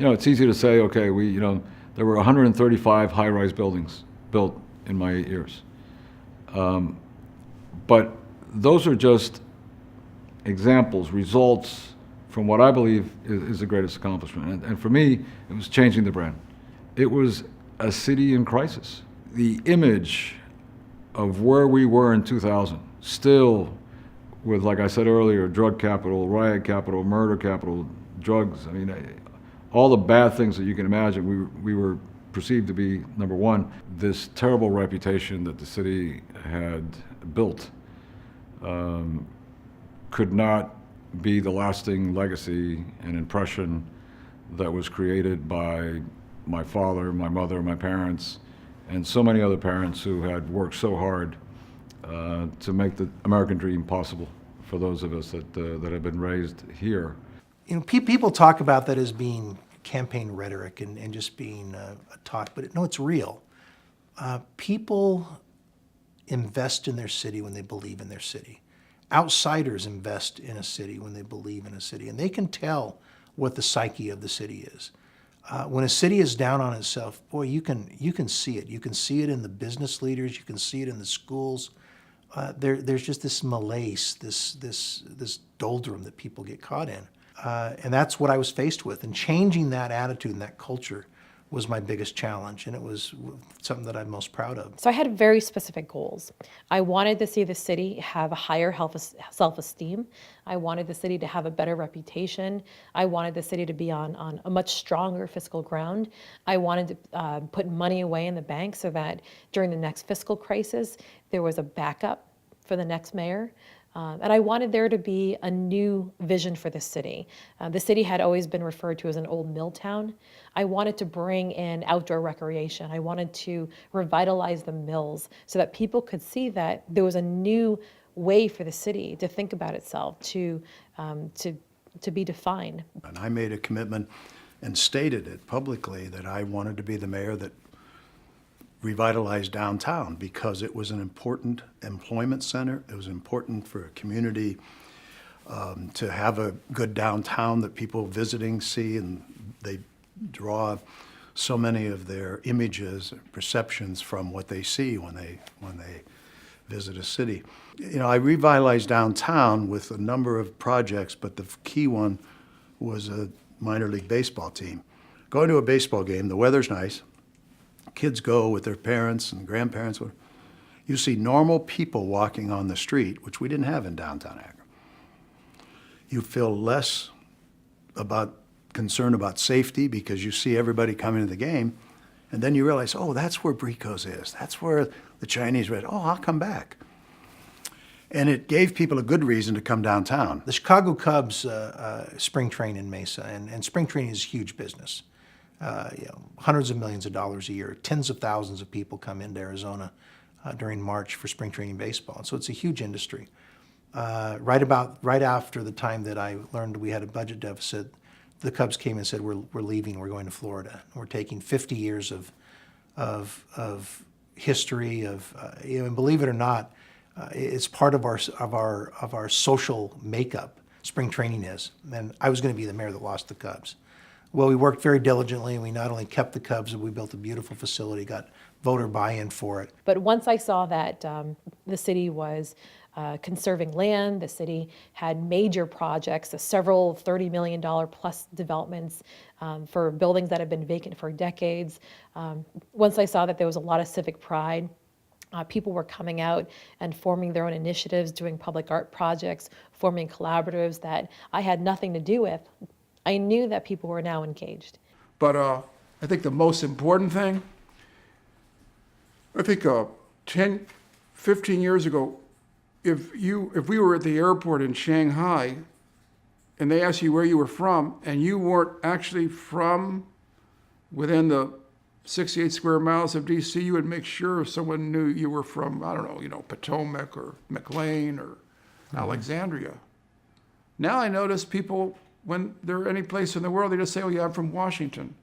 it's easy to say, okay, there were 135 high-rise buildings built in my 8 years. But those are just examples, results from what I believe is the greatest accomplishment. And for me, it was changing the brand. It was a city in crisis. The image of where we were in 2000, still with, like I said earlier, drug capital, riot capital, murder capital, drugs, all the bad things that you can imagine, we were perceived to be, number one. This terrible reputation that the city had built could not be the lasting legacy and impression that was created by my father, my mother, my parents, and so many other parents who had worked so hard to make the American dream possible for those of us that have been raised here. People talk about that as being campaign rhetoric and just being a talk, but no, it's real. People invest in their city when they believe in their city. Outsiders invest in a city when they believe in a city, and they can tell what the psyche of the city is. When a city is down on itself, boy, you can see it. You can see it in the business leaders. You can see it in the schools. There's just this malaise, this doldrum that people get caught in, and that's what I was faced with. And changing that attitude and that culture was my biggest challenge, and it was something that I'm most proud of. So I had very specific goals. I wanted to see the city have a higher self-esteem. I wanted the city to have a better reputation. I wanted the city to be on a much stronger fiscal ground. I wanted to put money away in the bank so that during the next fiscal crisis, there was a backup for the next mayor. And I wanted there to be a new vision for the city. The city had always been referred to as an old mill town. I wanted to bring in outdoor recreation. I wanted to revitalize the mills so that people could see that there was a new way for the city to think about itself, to be defined. And I made a commitment and stated it publicly that I wanted to be the mayor that revitalized downtown because it was an important employment center. It was important for a community to have a good downtown that people visiting see, and they draw so many of their images, perceptions from what they see when they visit a city. I revitalized downtown with a number of projects, but the key one was a minor league baseball team. Going to a baseball game, the weather's nice, kids go with their parents and grandparents. You see normal people walking on the street, which we didn't have in downtown Akron. You feel less concern about safety because you see everybody coming to the game, and then you realize, oh, that's where Brico's is. That's where the Chinese read. Oh, I'll come back. And it gave people a good reason to come downtown. The Chicago Cubs spring train in Mesa, and spring training is huge business. Hundreds of millions of dollars a year. Tens of thousands of people come into Arizona during March for spring training baseball. So it's a huge industry. Right after the time that I learned we had a budget deficit, the Cubs came and said, we're leaving, we're going to Florida. We're taking 50 years of history, and believe it or not, it's part of our social makeup. Spring training is, and I was going to be the mayor that lost the Cubs. Well, we worked very diligently, and we not only kept the Cubs, but we built a beautiful facility, got voter buy-in for it. But once I saw that the city was conserving land, the city had major projects, several $30 million plus developments for buildings that have been vacant for decades. Once I saw that there was a lot of civic pride, people were coming out and forming their own initiatives, doing public art projects, forming collaboratives that I had nothing to do with. I knew that people were now engaged. But I think the most important thing, I think 10, 15 years ago, if we were at the airport in Shanghai and they asked you where you were from and you weren't actually from within the 68 square miles of DC, you would make sure someone knew you were from, I don't know, Potomac or McLean or Alexandria. Now I notice people, when they're any place in the world, they just say, oh yeah, I'm from Washington.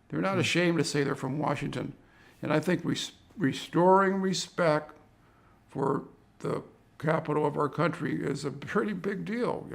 They're not ashamed to say they're from Washington. And I think restoring respect for the capital of our country is a pretty big deal,